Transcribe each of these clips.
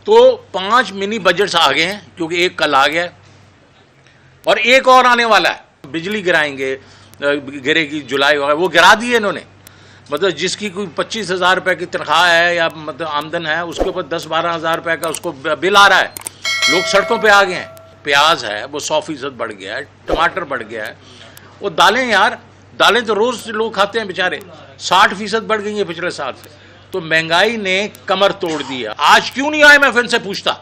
تو 5 منی بجٹس آ گئے ہیں، کیونکہ ایک کل آ گیا اور ایک اور آنے والا ہے. بجلی گرائیں گے، گرے گی جولائی وغیرہ، وہ گرا دیے انہوں نے. مطلب جس کی کوئی 25,000 روپے کی تنخواہ ہے یا مطلب آمدن ہے، اس کے اوپر 10-12 ہزار روپے کا اس کو بل آ رہا ہے. لوگ سڑکوں پہ آ گئے ہیں. پیاز ہے وہ 100% بڑھ گیا ہے، ٹماٹر بڑھ گیا ہے. وہ دالیں یار، دالیں تو روز لوگ کھاتے ہیں بیچارے، 60% بڑھ گئی ہیں پچھلے سال سے. تو مہنگائی نے کمر توڑ دی ہے. آج کیوں نہیں IMF ان سے پوچھتا؟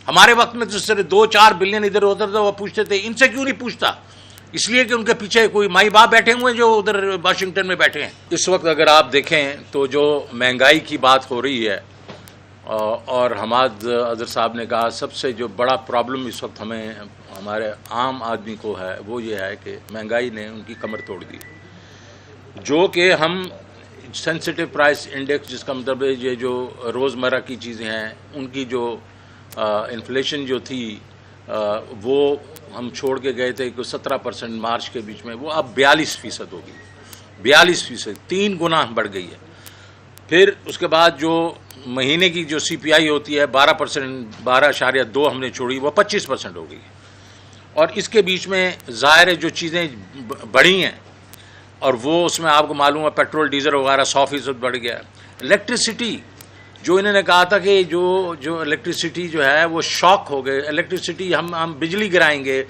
ہمارے وقت میں تو صرف 2-4 بلین ادھر ادھر وہ پوچھتے تھے. ان سے کیوں نہیں پوچھتا؟ اس لیے کہ ان کے پیچھے کوئی مائی باپ بیٹھے ہوئے ہیں جو ادھر واشنگٹن میں بیٹھے ہیں. اس وقت اگر آپ دیکھیں تو جو مہنگائی کی بات ہو رہی ہے، اور حماد اظہر صاحب نے کہا سب سے جو بڑا پرابلم اس وقت ہمیں ہمارے عام آدمی کو ہے وہ یہ ہے کہ مہنگائی نے ان کی کمر توڑ دی. جو کہ ہم سینسٹیو پرائس انڈیکس، جس کا مطلب ہے یہ جو روزمرہ کی چیزیں ہیں ان کی جو انفلیشن جو تھی وہ ہم چھوڑ کے گئے تھے کہ 17% مارچ کے بیچ میں، وہ اب 42% ہوگی. 42%، 3 گنا بڑھ گئی ہے. پھر اس کے بعد جو مہینے کی جو CPI ہوتی ہے 12%، 12.2 ہم نے چھوڑی، وہ 25% ہو گئی. اور اس کے بیچ میں ظاہر ہے جو چیزیں بڑھی ہیں، اور وہ اس میں آپ کو معلوم ہے پیٹرول ڈیزل وغیرہ 100% بڑھ گیا. الیکٹریسٹی جو انہوں نے کہا تھا کہ جو الیکٹریسٹی جو ہے وہ شاک ہو گئے. الیکٹریسٹی ہم بجلی گرائیں گے،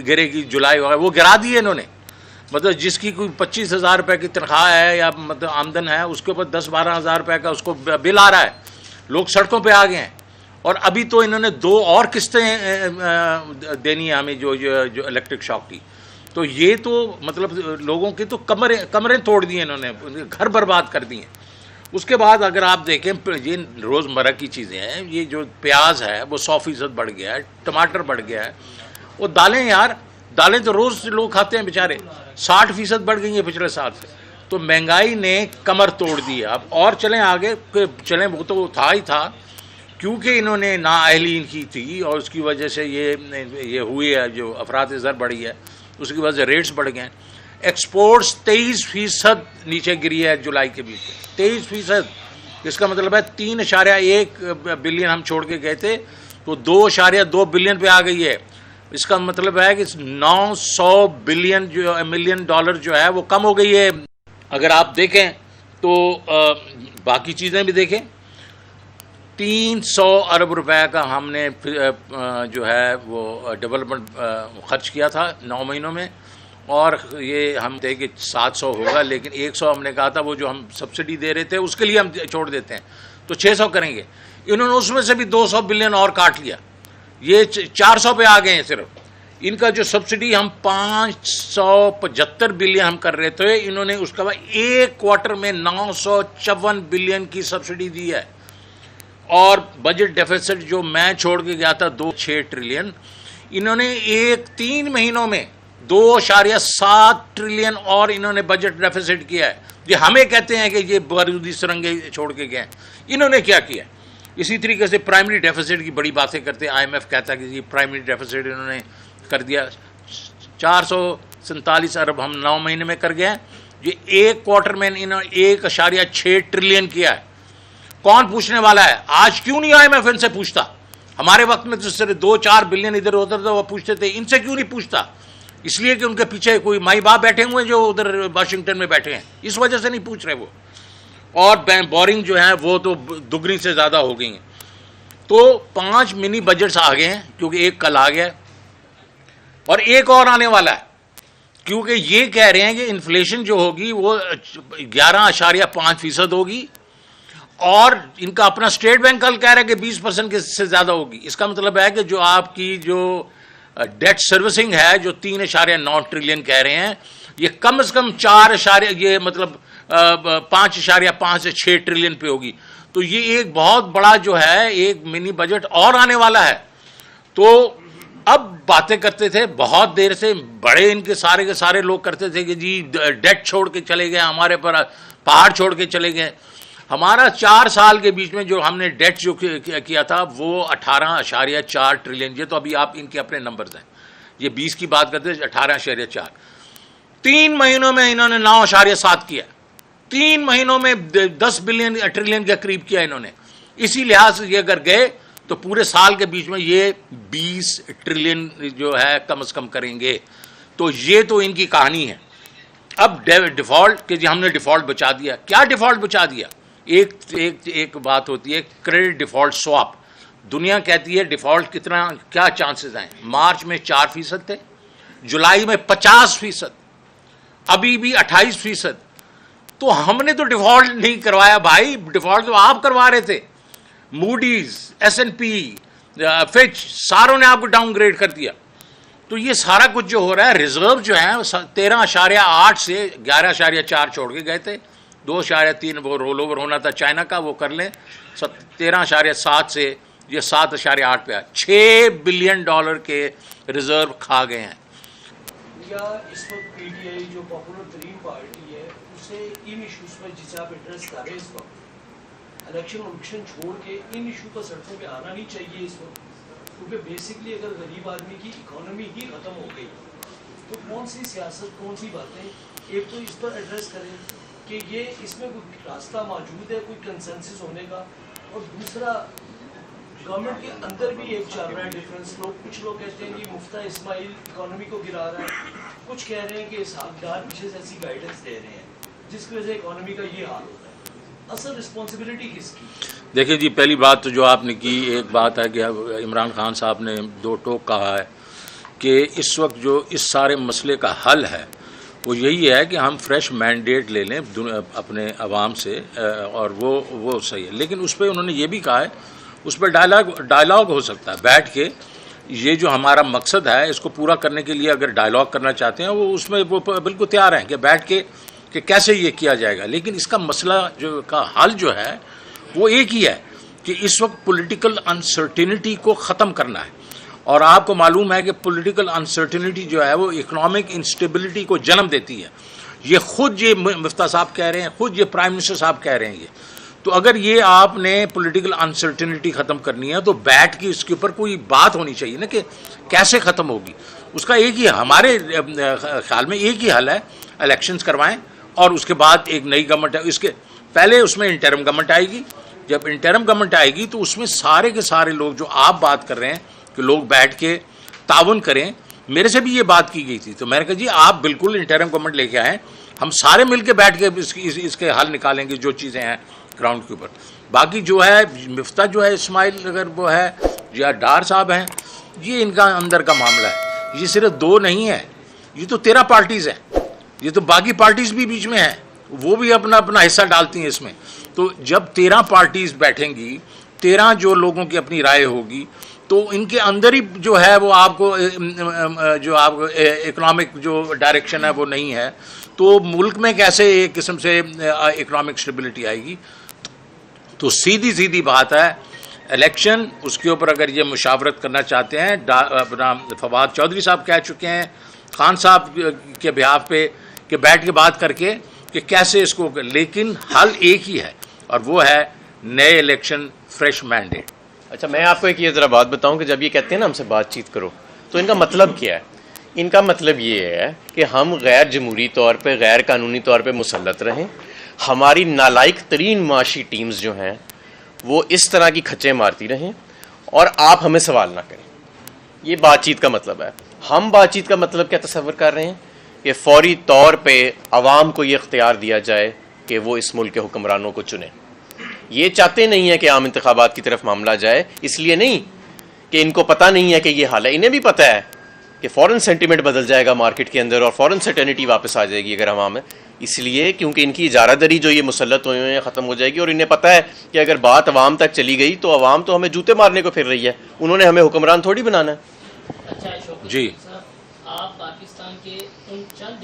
گرے گی جولائی وغیرہ، وہ گرا دیے انہوں نے. مطلب جس کی کوئی 25,000 روپے کی تنخواہ ہے یا مطلب آمدن ہے، اس کے اوپر 10-12 ہزار روپے کا اس کو بل آ رہا ہے. لوگ سڑکوں پہ آ گئے ہیں. اور ابھی تو انہوں نے 2 اور قسطیں دینی ہیں ہمیں جو الیکٹرک شاک کی. تو یہ تو مطلب لوگوں کی تو کمریں توڑ دی ہیں انہوں نے، گھر برباد کر دی ہیں. اس کے بعد اگر آپ دیکھیں یہ روزمرہ کی چیزیں ہیں، یہ جو پیاز ہے وہ 100% بڑھ گیا ہے، ٹماٹر بڑھ گیا ہے. وہ دالیں یار، دالیں تو روز لوگ کھاتے ہیں بیچارے، 60% بڑھ گئی ہیں پچھلے سال سے. تو مہنگائی نے کمر توڑ دی ہے. اب اور چلیں آگے، چلیں وہ تو تھا ہی تھا، کیونکہ انہوں نے نااہلی کی تھی اور اس کی وجہ سے یہ ہوئی ہے، جو افراط زر بڑھی ہے اس کی وجہ سے ریٹس بڑھ گئے ہیں. ایکسپورٹس 23% نیچے گری ہے جولائی کے بیچ میں، 23%. اس کا مطلب ہے 3.1 بلین ہم چھوڑ کے گئے تھے تو 2.2 بلین پہ آ گئی ہے. اس کا مطلب ہے کہ 900 ملین ڈالر جو ہے وہ کم ہو گئی ہے. اگر آپ دیکھیں تو باقی چیزیں بھی دیکھیں، 300 ارب روپے کا ہم نے جو ہے وہ ڈیولپمنٹ خرچ کیا تھا 9 مہینوں میں. اور یہ ہم تھے کہ 700 ہوگا، لیکن 100 ہم نے کہا تھا وہ جو ہم سبسڈی دے رہے تھے اس کے لیے ہم چھوڑ دیتے ہیں تو 600 کریں گے. انہوں نے اس میں سے بھی 200 بلین اور کاٹ لیا. یہ 400 پہ آ گئے ہیں صرف. ان کا جو سبسڈی ہم 575 بلین ہم کر رہے تھے، انہوں نے اس کا ایک کوارٹر میں 954 بلین کی سبسڈی دی ہے. اور بجٹ ڈیفیسٹ جو میں چھوڑ کے گیا تھا 2.6 ٹریلین، انہوں نے 3 مہینوں میں 2.7 ٹریلین اور انہوں نے بجٹ ڈیفیسٹ کیا ہے. یہ ہمیں کہتے ہیں کہ یہ بارودی سرنگیں چھوڑ کے گئے ہیں. انہوں نے کیا کیا؟ اسی طریقے سے پرائمری ڈیفیسٹ کی بڑی باتیں کرتے ہیں. IMF کہتا ہے کہ یہ پرائمری ڈیفیسٹ انہوں نے کر دیا 447 ارب ہم 9 مہینے میں کر گئے ہیں. یہ ایک کوارٹر میں انہوں نے 1.6 ٹریلین کیا ہے. کون پوچھنے والا ہے؟ آج کیوں نہیں IMF ان سے پوچھتا؟ ہمارے وقت میں تو صرف 2-4 بلین ادھر ادھر وہ پوچھتے تھے. ان سے کیوں نہیں پوچھتا؟ اس لیے کہ ان کے پیچھے کوئی مائی باپ بیٹھے ہوئے ہیں جو ادھر واشنگٹن میں بیٹھے ہیں، اس وجہ سے نہیں پوچھ رہے وہ. اور بورنگ جو ہیں وہ تو دگنی سے زیادہ ہو گئی ہیں. تو 5 منی بجٹس آ گئے ہیں، کیونکہ ایک کل آ گیا اور ایک اور آنے والا ہے. کیونکہ یہ کہہ رہے ہیں کہ انفلیشن جو ہوگی وہ 11.5% ہوگی، اور ان کا اپنا اسٹیٹ بینک کل کہہ رہا ہے کہ 20% سے زیادہ ہوگی. اس کا مطلب ہے کہ جو آپ کی جو ڈیٹ سروسنگ ہے جو 3.9 ٹریلین کہہ رہے ہیں، یہ کم از کم 5.5 سے 6 ٹریلین پہ ہوگی. تو یہ ایک بہت بڑا جو ہے ایک منی بجٹ اور آنے والا ہے. تو اب باتیں کرتے تھے بہت دیر سے، بڑے ان کے سارے لوگ کرتے تھے کہ جی ڈیٹ چھوڑ کے چلے گئے، ہمارے پر پہاڑ چھوڑ کے چلے گئے. ہمارا 4 سال کے بیچ میں جو ہم نے ڈیٹ جو کیا تھا وہ 18.4 ٹریلین. یہ تو ابھی آپ ان کے اپنے نمبرز ہیں، یہ 20 کی بات کرتے ہیں، 18.4. 3 مہینوں میں انہوں نے 9.7 کیا. 3 مہینوں میں 10 ٹریلین کے قریب کیا انہوں نے. اسی لحاظ سے یہ اگر گئے تو پورے سال کے بیچ میں یہ 20 ٹریلین جو ہے کم از کم کریں گے. تو یہ تو ان کی کہانی ہے. اب ڈیفالٹ کہ جی ہم نے ڈیفالٹ بچا دیا. کیا ڈیفالٹ بچا دیا؟ ایک بات ہوتی ہے کریڈٹ ڈیفالٹ سواپ. دنیا کہتی ہے ڈیفالٹ کتنا کیا چانسز ہیں. مارچ میں 4% تھے, جولائی میں 50%, ابھی بھی 28%. تو ہم نے تو ڈیفالٹ نہیں کروایا بھائی, ڈیفالٹ تو آپ کروا رہے تھے. موڈیز, S&P, فچ ساروں نے آپ کو ڈاؤن گریڈ کر دیا. تو یہ سارا کچھ جو ہو رہا ہے, ریزرو جو ہے 13.8 سے 11.4 چھوڑ کے گئے تھے. 2.3 وہ رول اوور ہونا تھا چائنا کا, وہ کر لیں. 13.7 سے یہ 7.8 پہ آئے. $6 بلین کے ریزرو کھا گئے ہیں. کیا اس وقت پی ٹی آئی جو پاپولر ترین پارٹی ہے اسے ان ایشوز پر جسے آپ ایڈریس کر رہے ہیں اس وقت, الیکشن چھوڑ کے ان ایشو پر سڑکوں پہ آنا نہیں چاہیے اس وقت؟ کیونکہ بیسکلی اگر غریب آدمی کی اکانومی ہی ختم ہو گئی تو کون سی سیاست, کون سی باتیں, ایک تو اس پر ایڈریس کریں کہ یہ اس میں کوئی راستہ موجود ہے کوئی کنسنسس ہونے کا, اور دوسرا گورنمنٹ کے اندر بھی ایک چل رہا ہے ڈفرینس. کچھ لوگ کہتے ہیں کہ مفتہ اسماعیل اکانومی کو گرا رہا ہے, کچھ کہہ رہے ہیں کہ اسحاق ڈار پیچھے سے ایسی گائیڈنس دے رہے ہیں جس کی وجہ سے اکانومی کا یہ حال ہوتا ہے. اصل رسپانسبلٹی کس کی؟ دیکھیں جی, پہلی بات تو جو آپ نے کی, ایک بات ہے کہ عمران خان صاحب نے 2 ٹوک کہا ہے کہ اس وقت جو اس سارے مسئلے کا حل ہے وہ یہی ہے کہ ہم فریش مینڈیٹ لے لیں اپنے عوام سے, اور وہ صحیح ہے. لیکن اس پہ انہوں نے یہ بھی کہا ہے اس پہ ڈائلاگ ہو سکتا ہے بیٹھ کے. یہ جو ہمارا مقصد ہے اس کو پورا کرنے کے لیے اگر ڈائلاگ کرنا چاہتے ہیں وہ اس میں وہ بالکل تیار ہیں کہ بیٹھ کے کہ کیسے یہ کیا جائے گا. لیکن اس کا مسئلہ جو کا حل جو ہے وہ ایک ہی ہے کہ اس وقت پولیٹیکل انسرٹینٹی کو ختم کرنا ہے. اور آپ کو معلوم ہے کہ پولیٹیکل انسرٹینٹی جو ہے وہ اکنامک انسٹیبلٹی کو جنم دیتی ہے. یہ خود یہ مفتہ صاحب کہہ رہے ہیں, خود یہ پرائم منسٹر صاحب کہہ رہے ہیں. یہ تو اگر یہ آپ نے پولیٹیکل انسرٹینٹی ختم کرنی ہے تو بیٹھ کے اس کے اوپر کوئی بات ہونی چاہیے نا کہ کیسے ختم ہوگی. اس کا ایک ہی, ہمارے خیال میں ایک ہی حل ہے, الیکشنز کروائیں اور اس کے بعد ایک نئی گورنمنٹ ہے. اس کے پہلے اس میں انٹرم گورنمنٹ آئے گی. جب انٹرم گورنمنٹ آئے گی تو اس میں سارے کے سارے لوگ جو آپ بات کر رہے ہیں کہ لوگ بیٹھ کے تعاون کریں, میرے سے بھی یہ بات کی گئی تھی. تو میں نے کہا جی آپ بالکل انٹرم گورنمنٹ لے کے آئیں, ہم سارے مل کے بیٹھ کے اس کے حل نکالیں گے جو چیزیں ہیں گراؤنڈ کے اوپر. باقی جو ہے مفتہ جو ہے اسماعیل اگر وہ ہے یا ڈار صاحب ہیں, یہ ان کا اندر کا معاملہ ہے. یہ صرف 2 نہیں ہے, یہ تو 13 پارٹیز ہیں. یہ تو باقی پارٹیز بھی بیچ میں ہیں, وہ بھی اپنا حصہ ڈالتی ہیں اس میں. تو جب 13 پارٹیز بیٹھیں گی, 13 جو لوگوں کی اپنی رائے ہوگی, تو ان کے اندر ہی جو ہے وہ آپ کو اکنامک جو ڈائریکشن ہے وہ نہیں ہے, تو ملک میں کیسے ایک قسم سے اکنامک اسٹیبلٹی آئے گی. تو سیدھی بات ہے الیکشن, اس کے اوپر اگر یہ مشاورت کرنا چاہتے ہیں, اپنا فواد چودھری صاحب کہہ چکے ہیں خان صاحب کے بہاف پہ کہ بیٹھ کے بات کر کے کہ کیسے اس کو, لیکن حل ایک ہی ہے اور وہ ہے نئے الیکشن, فریش مینڈیٹ. اچھا, میں آپ کو ایک یہ ذرا بات بتاؤں کہ جب یہ کہتے ہیں نا ہم سے بات چیت کرو, تو ان کا مطلب کیا ہے؟ ان کا مطلب یہ ہے کہ ہم غیر جمہوری طور پہ, غیر قانونی طور پہ مسلط رہیں, ہماری نالائق ترین معاشی ٹیمز جو ہیں وہ اس طرح کی کھچیں مارتی رہیں اور آپ ہمیں سوال نہ کریں. یہ بات چیت کا مطلب ہے. ہم بات چیت کا مطلب کیا تصور کر رہے ہیں کہ فوری طور پہ عوام کو یہ اختیار دیا جائے کہ وہ اس ملک کے حکمرانوں کو چنیں. یہ چاہتے نہیں ہیں کہ عام انتخابات کی طرف معاملہ جائے, اس لیے نہیں کہ ان کو پتہ نہیں ہے کہ یہ حال ہے. انہیں بھی پتہ ہے کہ فوراً سینٹیمنٹ بدل جائے گا مارکیٹ کے اندر اور فوراً سرٹینٹی واپس آ جائے گی اگر عوام ہے. اس لیے کیونکہ ان کی اجارہ دری جو یہ مسلط ہوئے ہیں ختم ہو جائے گی, اور انہیں پتہ ہے کہ اگر بات عوام تک چلی گئی تو عوام تو ہمیں جوتے مارنے کو پھر رہی ہے, انہوں نے ہمیں حکمران تھوڑی بنانا ہے. اچھا جی, آپ پاکستان کے ان چند